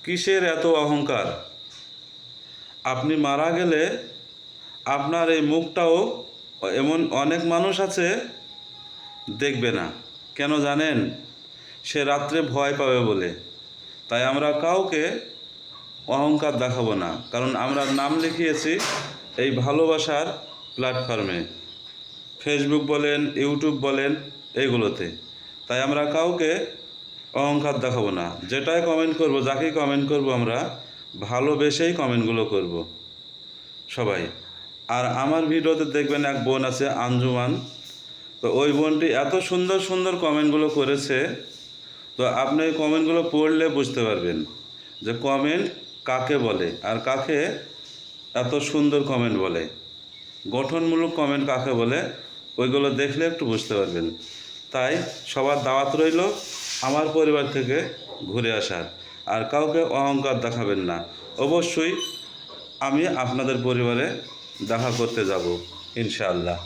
কিসের এত অহংকার? আপনি মারা গেলে আপনার এই মুখটাও এমন অনেক মানুষ আছে দেখবে না। কেন জানেন? সে রাত্রে ভয় পাবে বলে। তাই আমরা কাউকে অহংকার দেখাবো না, কারণ আমরা নাম লিখিয়েছি এই ভালোবাসার প্ল্যাটফর্মে, ফেসবুক বলেন, ইউটিউব বলেন, এইগুলোতে। তাই আমরা কাউকে অহংকার দেখাবো না। যেটাই কমেন্ট করব, যাকেই কমেন্ট করব, আমরা ভালোবেসেই কমেন্টগুলো করব সবাই। আর আমার ভিডিওতে দেখবেন এক বোন আছে আঞ্জুমান, তো ওই বোনটি এত সুন্দর সুন্দর কমেন্টগুলো করেছে। তো আপনি এই কমেন্টগুলো পড়লে বুঝতে পারবেন যে কমেন্ট কাকে বলে আর কাকে এত সুন্দর কমেন্ট বলে, গঠনমূলক কমেন্ট কাকে বলে, ওইগুলো দেখলে একটু বুঝতে পারবেন। তাই সবার দাওয়াত রইল আমার পরিবার থেকে ঘুরে আসার। আর কাউকে অহংকার দেখাবেন না। অবশ্যই আমি আপনাদের পরিবারে দেখা করতে যাব ইনশাআল্লাহ।